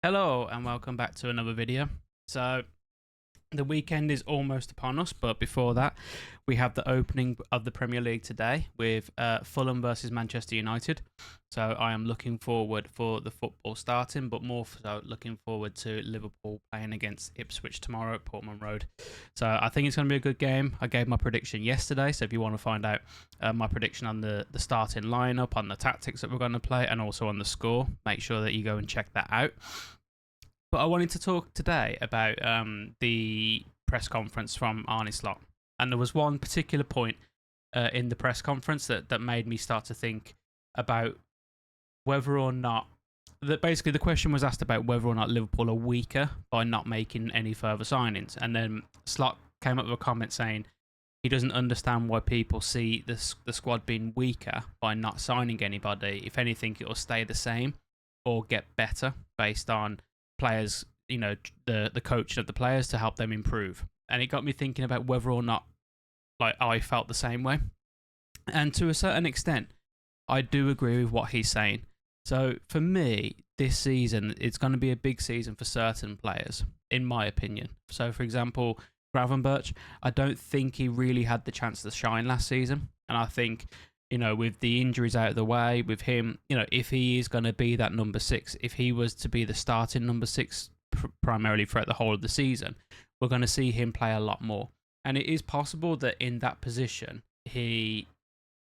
Hello and welcome back to another video. So the weekend is almost upon us, but before that we have the opening of the Premier League today with Fulham versus Manchester United. So I am looking forward for the football starting, but more so looking forward to Liverpool playing against Ipswich tomorrow at Portman Road. So I think it's going to be a good game. I gave my prediction yesterday, so if you want to find out my prediction on the starting lineup, on the tactics that we're going to play, and also on the score, make sure that you go and check that out. But I wanted to talk today about the press conference from Arne Slots. And there was one particular point in the press conference that made me start to think about whether or not... Basically, the question was asked about whether or not Liverpool are weaker by not making any further signings. And then Slots came up with a comment saying he doesn't understand why people see the squad being weaker by not signing anybody. If anything, it will stay the same or get better based on players, you know, the coaching of the players to help them improve. And it got me thinking about whether or not I felt the same way. And to a certain extent, I do agree with what he's saying. So for me, this season, it's going to be a big season for certain players, in my opinion. So for example, Gravenberch, I don't think he really had the chance to shine last season. And I think, you know, with the injuries out of the way, with him, you know, if he is going to be that number six, if he was to be the starting number six primarily throughout the whole of the season, we're going to see him play a lot more. And it is possible that in that position, he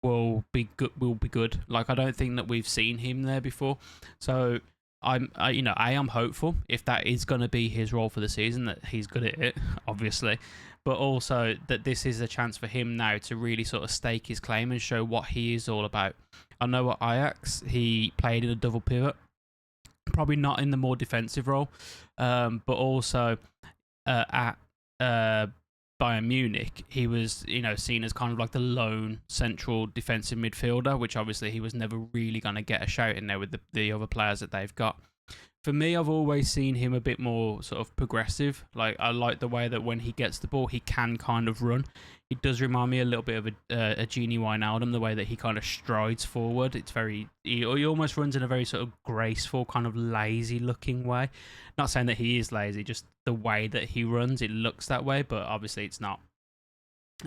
will be good. Like, I don't think that we've seen him there before. So I am hopeful if that is going to be his role for the season, that he's good at it, obviously. But also that this is a chance for him now to really sort of stake his claim and show what he is all about. I know at Ajax, he played in a double pivot, probably not in the more defensive role, but also at Bayern Munich, he was, you know, seen as kind of like the lone central defensive midfielder, which obviously he was never really going to get a shout in there with the other players that they've got. For me, I've always seen him a bit more sort of progressive. Like, I like the way that when he gets the ball, he can kind of run. He does remind me a little bit of a Genie Wijnaldum, the way that he kind of strides forward. It's very... He almost runs in a very sort of graceful, kind of lazy-looking way. Not saying that he is lazy, just the way that he runs, it looks that way, but obviously it's not.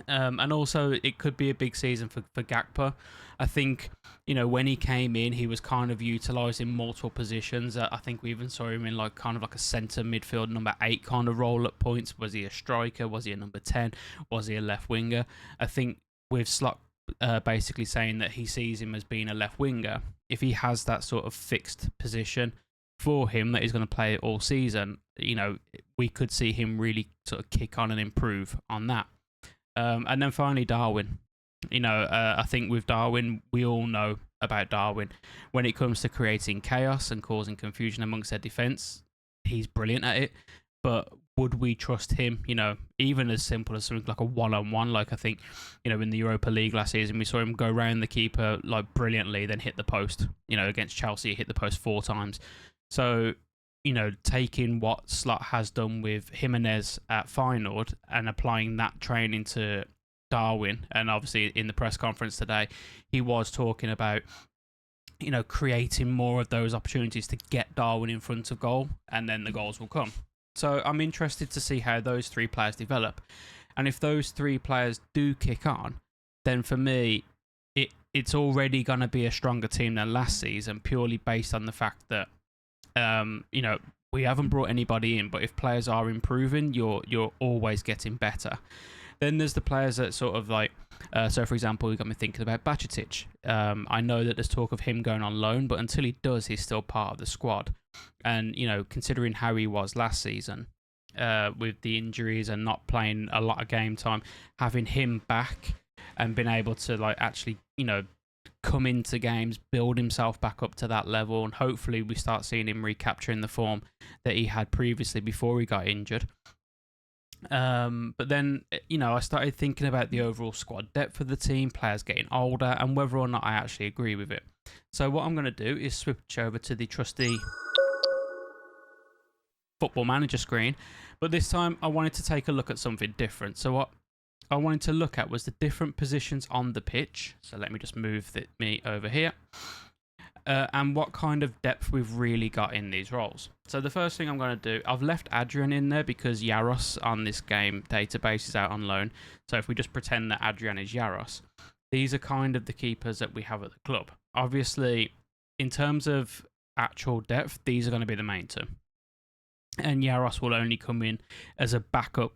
And also, it could be a big season for Gakpo. I think, you know, when he came in, he was kind of utilised in multiple positions. I think we even saw him in like kind of like a centre midfield number 8 kind of role at points. Was he a striker? Was he a number 10? Was he a left winger? I think with Slots basically saying that he sees him as being a left winger, if he has that sort of fixed position for him that he's going to play all season, you know, we could see him really sort of kick on and improve on that. And then finally, Darwin. You know, I think with Darwin, we all know about Darwin. When it comes to creating chaos and causing confusion amongst their defence, he's brilliant at it. But would we trust him, you know, even as simple as something like a one-on-one? Like, I think, you know, in the Europa League last season, we saw him go round the keeper like brilliantly, then hit the post. You know, against Chelsea, he hit the post 4 times. So, you know, taking what Slots has done with Jimenez at Feyenoord and applying that training to Darwin, and obviously in the press conference today, he was talking about, you know, creating more of those opportunities to get Darwin in front of goal, and then the goals will come. So I'm interested to see how those 3 players develop. And if those 3 players do kick on, then for me, it's already going to be a stronger team than last season, purely based on the fact that, you know, we haven't brought anybody in, but if players are improving, you're always getting better. Then there's the players that sort of like, so for example, you got me thinking about Bajcetic. I know that there's talk of him going on loan, but until he does, he's still part of the squad. And, you know, considering how he was last season, with the injuries and not playing a lot of game time, having him back and being able to like actually, you know, come into games, build himself back up to that level, and hopefully we start seeing him recapturing the form that he had previously before he got injured. But then, you know, I started thinking about the overall squad depth of the team, players getting older, and whether or not I actually agree with it. So what I'm going to do is switch over to the trusty Football Manager screen, but this time I wanted to take a look at something different. So what I wanted to look at was the different positions on the pitch. So let me just move me over here. and what kind of depth we've really got in these roles. So the first thing I'm going to do, I've left Adrian in there because Yaros on this game database is out on loan. So if we just pretend that Adrian is Yaros, these are kind of the keepers that we have at the club. Obviously, in terms of actual depth, these are going to be the main two. And Yaros will only come in as a backup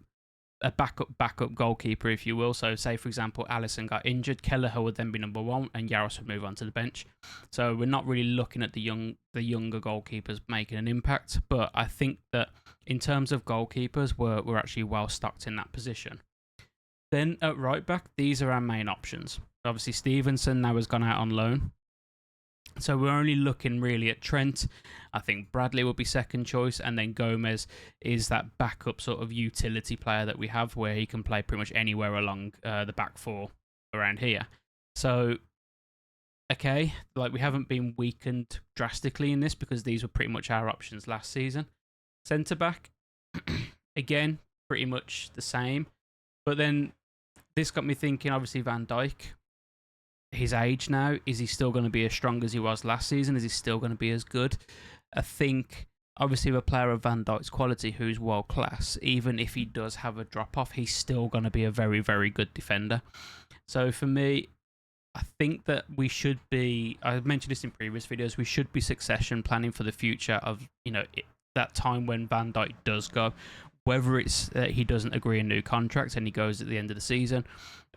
goalkeeper, if you will. So say, for example, Alisson got injured, Kelleher would then be number one and Yaros would move on to the bench. So we're not really looking at the younger goalkeepers making an impact, but I think that in terms of goalkeepers, we're actually well stocked in that position. Then at right back, these are our main options. Obviously, Stevenson now has gone out on loan. So we're only looking really at Trent. I think Bradley will be second choice, and then Gomez is that backup sort of utility player that we have where he can play pretty much anywhere along the back four around here. So, okay, like we haven't been weakened drastically in this because these were pretty much our options last season. Centre back, again, pretty much the same. But then this got me thinking, obviously, Van Dijk. His age now, is he still going to be as strong as he was last season? Is he still going to be as good? I think, obviously, with a player of Van Dijk's quality who's world class, even if he does have a drop off, he's still going to be a very, very good defender. So for me, I think that we should be, I mentioned this in previous videos, we should be succession planning for the future of, that time when Van Dijk does go, whether it's that he doesn't agree a new contract and he goes at the end of the season,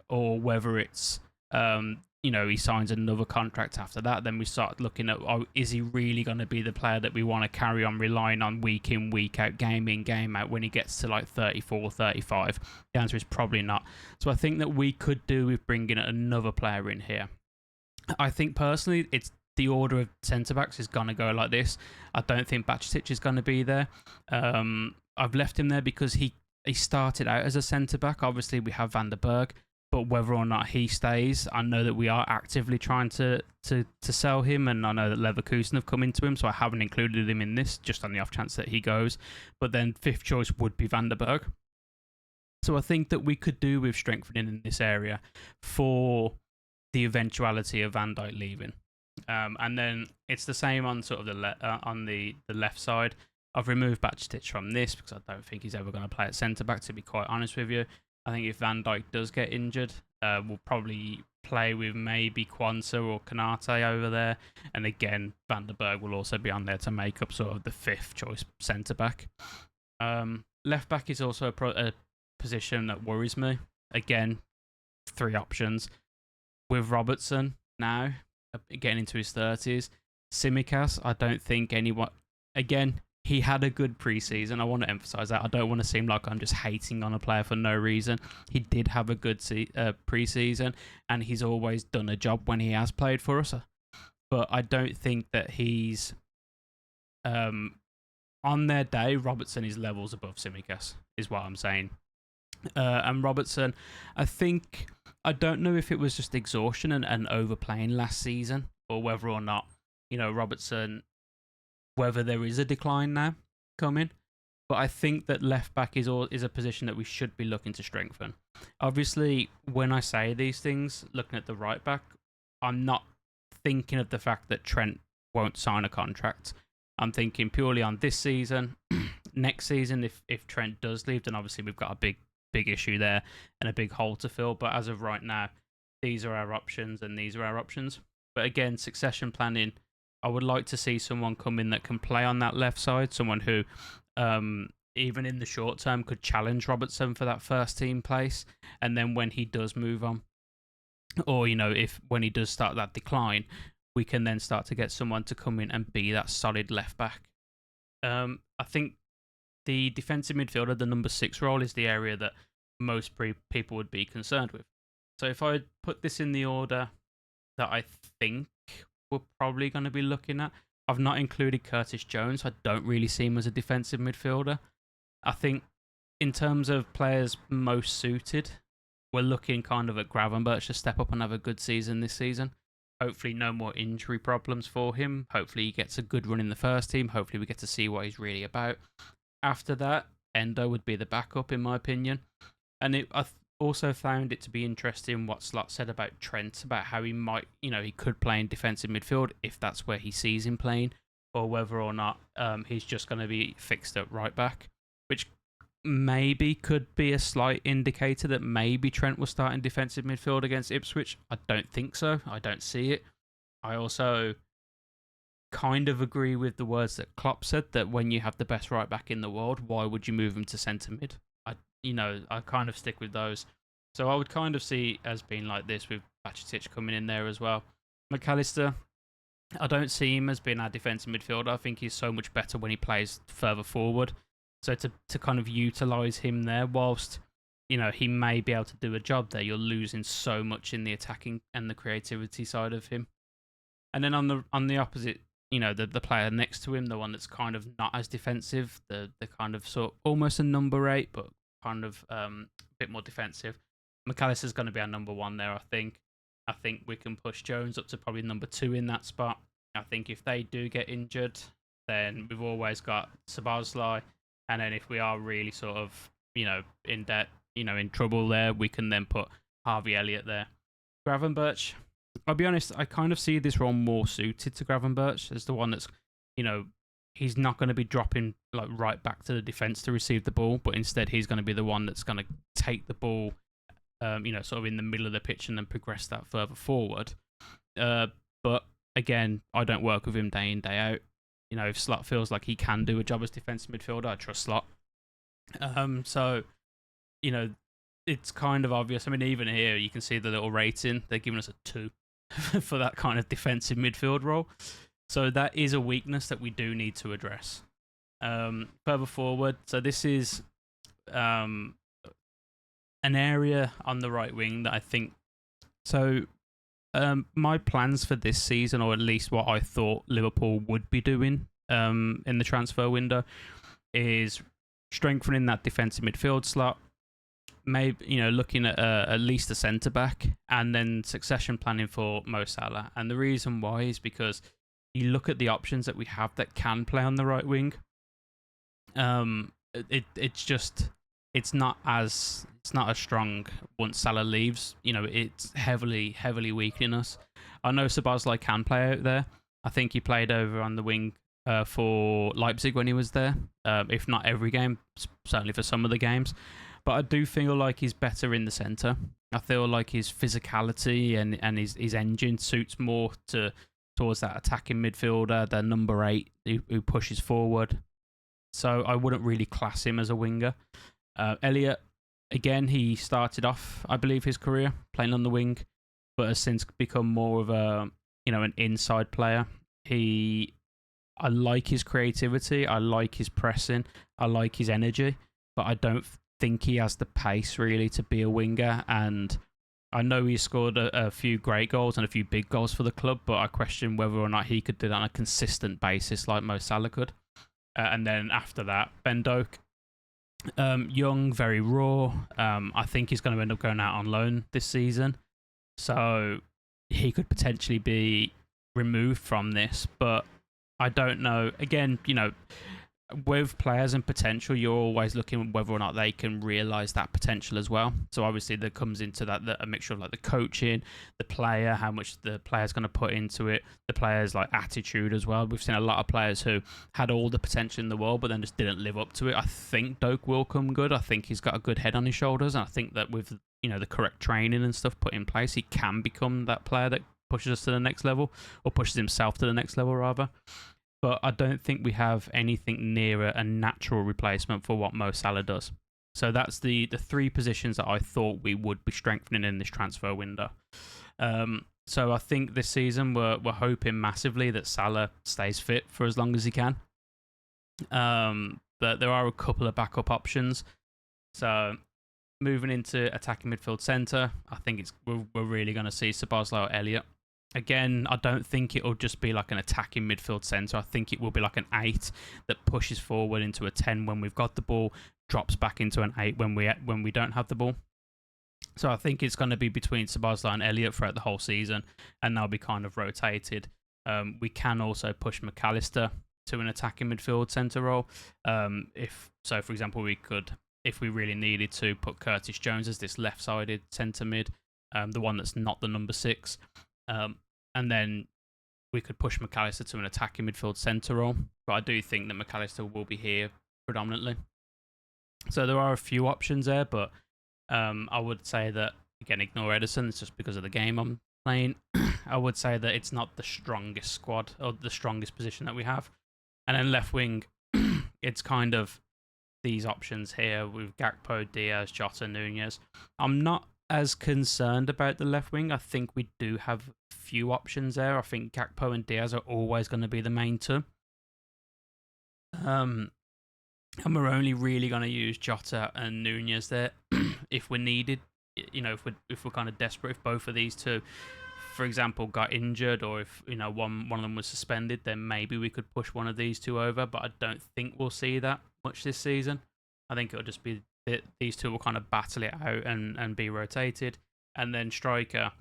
or whether it's he signs another contract after that, then we start looking at, is he really going to be the player that we want to carry on relying on week in, week out, game in, game out when he gets to like 34, 35? The answer is probably not. So I think that we could do with bringing another player in here. I think personally, it's the order of centre-backs is going to go like this. I don't think Bajcetic is going to be there. I've left him there because he started out as a centre-back. Obviously, we have Van der Berg. But whether or not he stays, I know that we are actively trying to sell him, and I know that Leverkusen have come into him, so I haven't included him in this, just on the off chance that he goes. But then fifth choice would be Van der Berg. So I think that we could do with strengthening in this area for the eventuality of Van Dijk leaving. And then it's the same on sort of the left side. I've removed Bajcetic from this because I don't think he's ever going to play at centre-back, to be quite honest with you. I think if Van Dijk does get injured, we'll probably play with maybe Kwanzaa or Konate over there. And again, Van der Berg will also be on there to make up sort of the fifth choice centre-back. Left back is also a position that worries me. Again, three options. With Robertson now, getting into his 30s. Tsimikas, I don't think anyone... Again, he had a good preseason. I want to emphasize that. I don't want to seem like I'm just hating on a player for no reason. He did have a good preseason, and he's always done a job when he has played for us. But I don't think that he's on their day. Robertson is levels above Tsimikas, is what I'm saying. And Robertson, I don't know if it was just exhaustion and overplaying last season, or whether or not Robertson. Whether there is a decline now coming, but I think that left back is a position that we should be looking to strengthen. Obviously, when I say these things, looking at the right back, I'm not thinking of the fact that Trent won't sign a contract. I'm thinking purely on this season. Next season, if Trent does leave, then obviously we've got a big issue there and a big hole to fill. But as of right now, these are our options and these are our options. But again, succession planning. I would like to see someone come in that can play on that left side, someone who, even in the short term, could challenge Robertson for that first team place. And then when he does move on, or, when he does start that decline, we can then start to get someone to come in and be that solid left back. I think the defensive midfielder, the number 6 role, is the area that most people would be concerned with. So if I put this in the order that I think we're probably going to be looking at. I've not included Curtis Jones. I don't really see him as a defensive midfielder. I think in terms of players most suited, we're looking kind of at Gravenberch to step up and have a good season this season. Hopefully no more injury problems for him. Hopefully he gets a good run in the first team. Hopefully we get to see what he's really about. After that, Endo would be the backup in my opinion. And also found it to be interesting what Slot said about Trent, about how he might, he could play in defensive midfield if that's where he sees him playing, or whether or not he's just going to be fixed at right back, which maybe could be a slight indicator that maybe Trent will start in defensive midfield against Ipswich. I don't think so. I don't see it. I also kind of agree with the words that Klopp said, that when you have the best right back in the world, why would you move him to centre mid? I kind of stick with those. So I would kind of see as being like this with Bajcetic coming in there as well. McAllister, I don't see him as being our defensive midfielder. I think he's so much better when he plays further forward. So to kind of utilise him there, whilst he may be able to do a job there, you're losing so much in the attacking and the creativity side of him. And then on the opposite, the player next to him, the one that's kind of not as defensive, the kind of sort almost a number 8, but kind of a bit more defensive. McAllister's going to be our number 1 there, I think. I think we can push Jones up to probably number 2 in that spot. I think if they do get injured, then we've always got Szoboszlai. And then if we are really sort of, in debt, in trouble there, we can then put Harvey Elliott there. Gravenberch, I'll be honest, I kind of see this role more suited to Gravenberch as the one that's, he's not going to be dropping like right back to the defence to receive the ball, but instead he's going to be the one that's going to take the ball, sort of in the middle of the pitch and then progress that further forward. But again, I don't work with him day in, day out. If Slot feels like he can do a job as defensive midfielder, I trust Slot. So, it's kind of obvious. I mean, even here, you can see the little rating. They're giving us a 2 for that kind of defensive midfield role. So that is a weakness that we do need to address. Further forward, so this is an area on the right wing that I think... So my plans for this season, or at least what I thought Liverpool would be doing in the transfer window, is strengthening that defensive midfield slot, maybe looking at least a centre back, and then succession planning for Mo Salah. And the reason why is because you look at the options that we have that can play on the right wing. It's not as strong once Salah leaves. It's heavily weakening us. I know Szoboszlai can play out there. I think he played over on the wing for Leipzig when he was there. If not every game, certainly for some of the games. But I do feel like he's better in the centre. I feel like his physicality and his engine suits more towards that attacking midfielder, the number 8 who pushes forward. So I wouldn't really class him as a winger. Elliott, again, he started off, I believe, his career playing on the wing, but has since become more of a, an inside player. I like his creativity, I like his pressing, I like his energy, but I don't think he has the pace really to be a winger. And I know he scored a few great goals and a few big goals for the club, but I question whether or not he could do that on a consistent basis like Mo Salah could. And then after that, Ben Doak. Young, very raw. I think he's going to end up going out on loan this season. So he could potentially be removed from this, but I don't know. Again, with players and potential, you're always looking at whether or not they can realise that potential as well. So obviously there comes into that a mixture of like the coaching, the player, how much the player's going to put into it, the player's like attitude as well. We've seen a lot of players who had all the potential in the world but then just didn't live up to it. I think Doak will come good. I think he's got a good head on his shoulders, and I think that with the correct training and stuff put in place, he can become that player that pushes us to the next level, or pushes himself to the next level rather. But I don't think we have anything near a natural replacement for what Mo Salah does. So that's the 3 positions that I thought we would be strengthening in this transfer window. So I think this season we're hoping massively that Salah stays fit for as long as he can. But there are a couple of backup options. So moving into attacking midfield centre, I think we're really going to see Szoboszlai or Elliott. Again, I don't think it'll just be like an attacking midfield centre. I think it will be like an 8 that pushes forward into a 10 when we've got the ball, drops back into an 8 when we don't have the ball. So I think it's going to be between Szoboszlai and Elliott throughout the whole season, and they'll be kind of rotated. We can also push McAllister to an attacking midfield centre role. For example, we could if we really needed to, put Curtis Jones as this left-sided centre mid, the one that's not the number 6. And then we could push McAllister to an attacking midfield centre role. But I do think that McAllister will be here predominantly. So there are a few options there, but I would say that, again, ignore Edison. It's just because of the game I'm playing. I would say that it's not the strongest squad or the strongest position that we have. And then left wing, it's kind of these options here with Gakpo, Diaz, Jota, Nunez. I'm not as concerned about the left wing. I think we do have a few options there. I think Gakpo and Diaz are always going to be the main two. And we're only really going to use Jota and Nunez there if we're needed. You know, if we're kind of desperate, if both of these two, for example, got injured, or if one of them was suspended, then maybe we could push one of these two over. But I don't think we'll see that much this season. I think it'll just be that these two will kind of battle it out and be rotated. And then striker,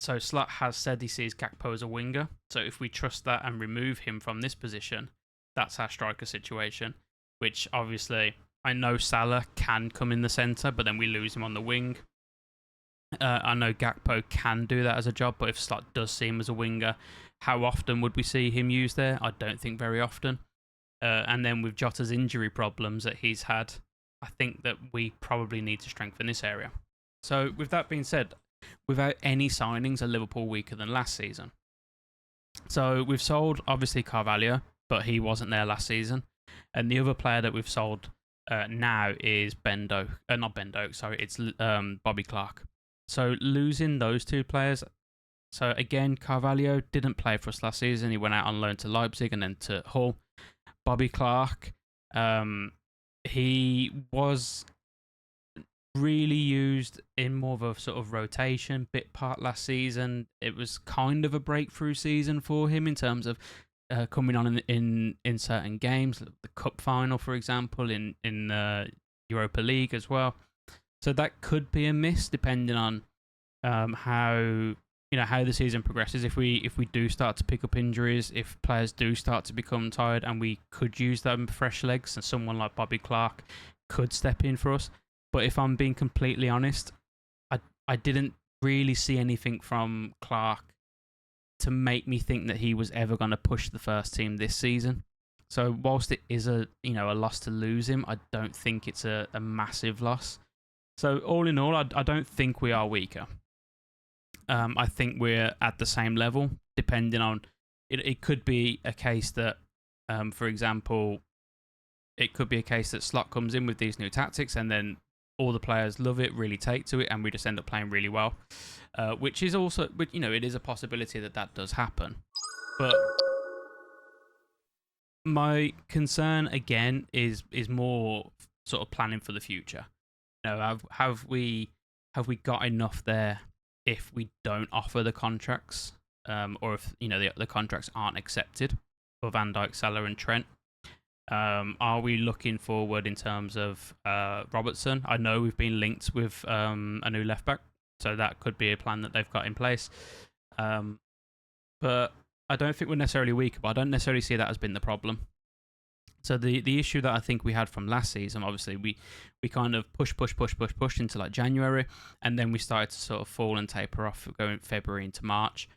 so Slot has said he sees Gakpo as a winger. So if we trust that and remove him from this position, that's our striker situation, which obviously I know Salah can come in the centre, but then we lose him on the wing. I know Gakpo can do that as a job, but if Slot does see him as a winger, how often would we see him used there? I don't think very often. And then with Jota's injury problems that he's had, I think that we probably need to strengthen this area. So with that being said, without any signings, are Liverpool weaker than last season? So we've sold, obviously, Carvalho, but he wasn't there last season. And the other player that we've sold now is it's Bobby Clark. So losing those two players. So again, Carvalho didn't play for us last season. He went out on loan to Leipzig and then to Hull. Bobby Clark, he was really used in more of a sort of rotation bit part last season. It was kind of a breakthrough season for him in terms of coming on in certain games, the cup final, for example, in the Europa League as well. So that could be a miss depending on how the season progresses. If we do start to pick up injuries, if players do start to become tired, and we could use them fresh legs, and someone like Bobby Clark could step in for us. But if I'm being completely honest, I didn't really see anything from Clark to make me think that he was ever going to push the first team this season. So whilst it is a loss to lose him, I don't think it's a massive loss. So all in all, I don't think we are weaker. I think we're at the same level, depending on it could be a case that, for example, it could be a case that Slot comes in with these new tactics and then all the players love it, really take to it, and we just end up playing really well. Which is also, it is a possibility that does happen. But my concern again is more sort of planning for the future. Have we got enough there if we don't offer the contracts, or if the contracts aren't accepted for Van Dijk, Salah, and Trent? Are we looking forward in terms of Robertson? I know we've been linked with a new left back, so that could be a plan that they've got in place. But I don't think we're necessarily weaker, but I don't necessarily see that as being the problem. So the issue that I think we had from last season, obviously, we kind of pushed into like January, and then we started to sort of fall and taper off going February into March.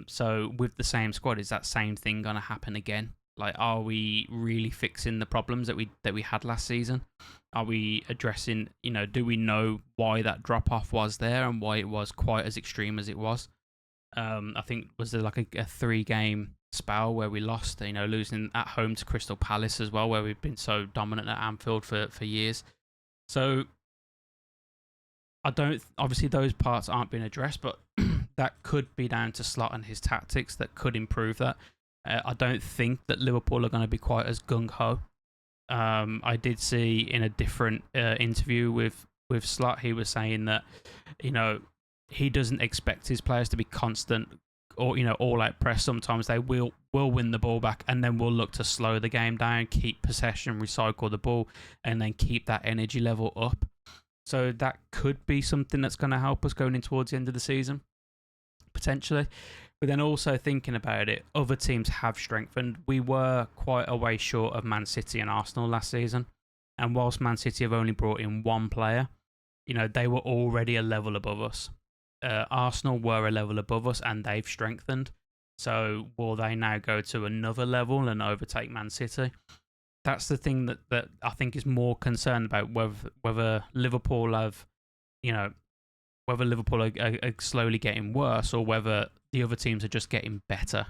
So with the same squad, is that same thing going to happen again? Like, are we really fixing the problems that we had last season? Are we addressing, do we know why that drop off was there and why it was quite as extreme as it was? I think was there like a 3-game spell where we lost, losing at home to Crystal Palace as well, where we've been so dominant at Anfield for years. So obviously those parts aren't being addressed, but that could be down to Slot and his tactics that could improve that. I don't think that Liverpool are going to be quite as gung-ho. I did see in a different interview with Slot, he was saying that, he doesn't expect his players to be constant or, all-out press. Sometimes they will win the ball back, and then we'll look to slow the game down, keep possession, recycle the ball, and then keep that energy level up. So that could be something that's going to help us going in towards the end of the season, potentially. But then also thinking about it, other teams have strengthened. We were quite a way short of Man City and Arsenal last season. And whilst Man City have only brought in one player, they were already a level above us. Arsenal were a level above us, and they've strengthened. So will they now go to another level and overtake Man City? That's the thing that I think is more concerned about whether Liverpool have, whether Liverpool are slowly getting worse or whether the other teams are just getting better.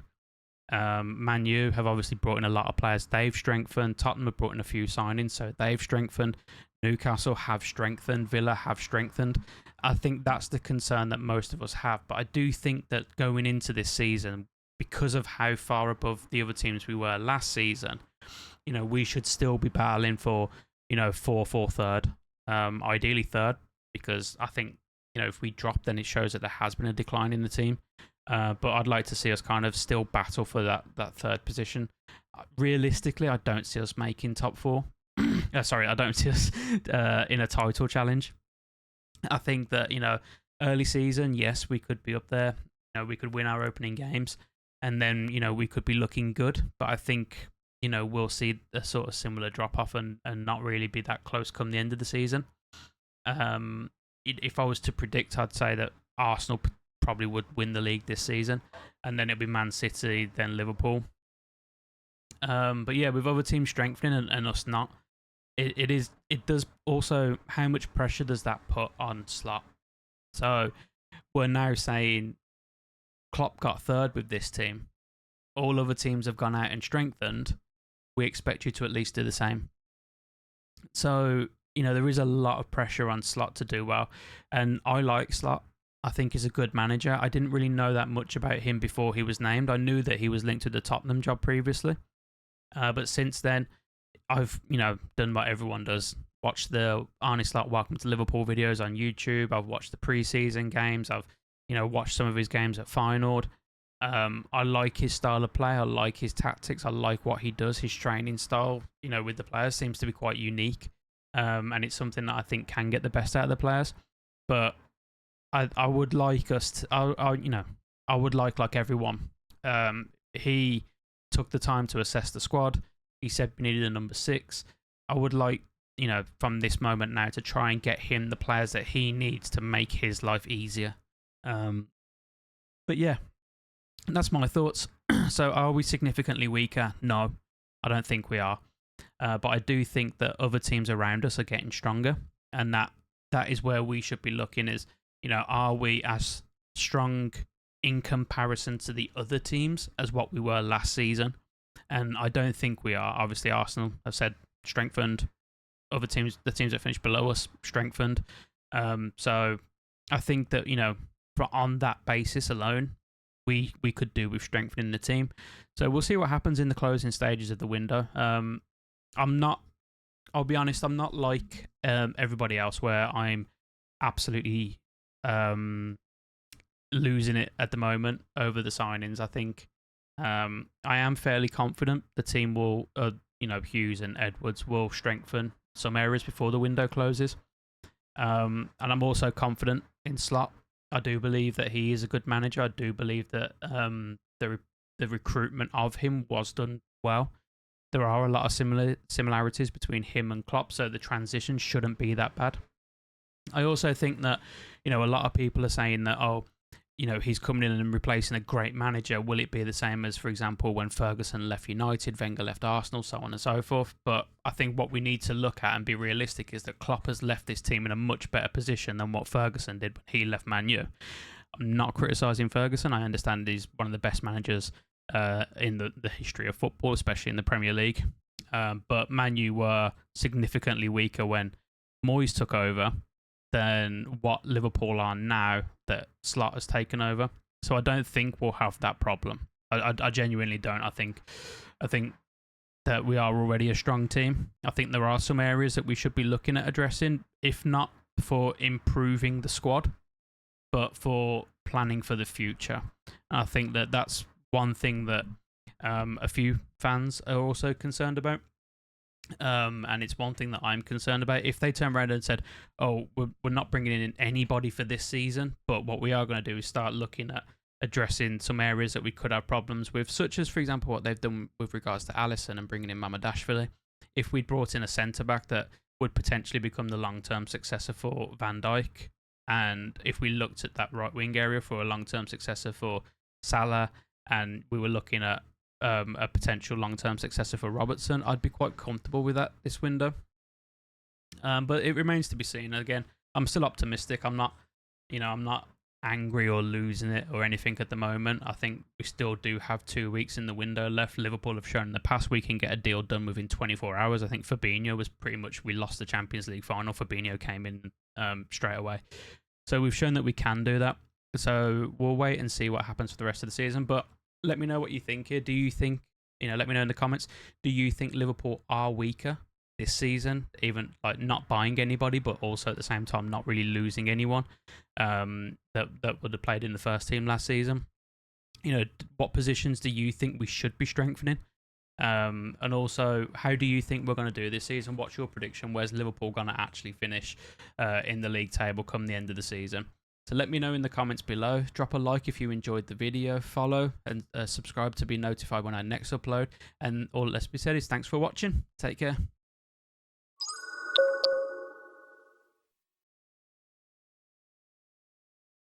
Man U have obviously brought in a lot of players. They've strengthened. Tottenham have brought in a few signings, so they've strengthened. Newcastle have strengthened. Villa have strengthened. I think that's the concern that most of us have. But I do think that going into this season, because of how far above the other teams we were last season, we should still be battling for, fourth or third. Ideally third, because I think, if we drop, then it shows that there has been a decline in the team. But I'd like to see us kind of still battle for that third position. Realistically, I don't see us making top four. Sorry, I don't see us in a title challenge. I think that, early season, yes, we could be up there. We could win our opening games, and then, we could be looking good. But I think, we'll see a sort of similar drop-off and not really be that close come the end of the season. If I was to predict, I'd say that Arsenal probably would win the league this season, and then it'll be Man City, then Liverpool. But yeah, with other teams strengthening and us not, it does also, how much pressure does that put on Slot? So we're now saying Klopp got third with this team. All other teams have gone out and strengthened. We expect you to at least do the same. So, there is a lot of pressure on Slot to do well. And I like Slot. I think he's a good manager. I didn't really know that much about him before he was named. I knew that he was linked to the Tottenham job previously. But since then, I've, done what everyone does. Watched the Arne Slots Welcome to Liverpool videos on YouTube. I've watched the pre-season games. I've, watched some of his games at Feyenoord. I like his style of play. I like his tactics. I like what he does. His training style, with the players seems to be quite unique. And it's something that I think can get the best out of the players. But I would like us to, I would like everyone. He took the time to assess the squad. He said we needed a number 6. I would like, from this moment now to try and get him the players that he needs to make his life easier. But yeah, that's my thoughts. So are we significantly weaker? No, I don't think we are. But I do think that other teams around us are getting stronger. And that is where we should be looking is, are we as strong in comparison to the other teams as what we were last season? And I don't think we are. Obviously, Arsenal have said strengthened. Other teams, the teams that finished below us, strengthened. So I think that, on that basis alone, we could do with strengthening the team. So we'll see what happens in the closing stages of the window. I'll be honest, I'm not like everybody else where I'm absolutely losing it at the moment over the signings. I think I am fairly confident the team will, Hughes and Edwards will strengthen some areas before the window closes. And I'm also confident in Slot. I do believe that he is a good manager. I do believe that the recruitment of him was done well. There are a lot of similarities between him and Klopp, so the transition shouldn't be that bad. I also think that, a lot of people are saying that, he's coming in and replacing a great manager. Will it be the same as, for example, when Ferguson left United, Wenger left Arsenal, so on and so forth? But I think what we need to look at and be realistic is that Klopp has left this team in a much better position than what Ferguson did when he left Man U. I'm not criticising Ferguson. I understand he's one of the best managers in the history of football, especially in the Premier League. But Man U were significantly weaker when Moyes took over than what Liverpool are now that Slot has taken over. So I don't think we'll have that problem. I genuinely don't. I think that we are already a strong team. I think there are some areas that we should be looking at addressing, if not for improving the squad, but for planning for the future. And I think that that's one thing that a few fans are also concerned about. And it's one thing that I'm concerned about. If they turn around and said, we're not bringing in anybody for this season, but what we are going to do is start looking at addressing some areas that we could have problems with, such as, for example, what they've done with regards to Alisson and bringing in Mamadashvili. if we'd brought in a centre back that would potentially become the long-term successor for Van Dijk, and if we looked at that right wing area for a long-term successor for Salah, and we were looking at a potential long-term successor for Robertson, I'd be quite comfortable with that this window. But it remains to be seen. Again, I'm still optimistic. I'm not angry or losing it or anything at the moment. I think we still do have 2 weeks in the window left. Liverpool have shown in the past we can get a deal done within 24 hours. I think Fabinho was pretty much, we lost the Champions League final. Fabinho came in straight away. So we've shown that we can do that. So we'll wait and see what happens for the rest of the season. But let me know what you think here. Do you think, let me know in the comments, do you think Liverpool are weaker this season, even like not buying anybody, but also at the same time not really losing anyone that would have played in the first team last season? What positions do you think we should be strengthening? And also, how do you think we're going to do this season? What's your prediction? Where's Liverpool going to actually finish in the league table come the end of the season? So let me know in the comments below. Drop a like if you enjoyed the video. Follow and subscribe to be notified when I next upload. And all that lets be said is thanks for watching. Take care.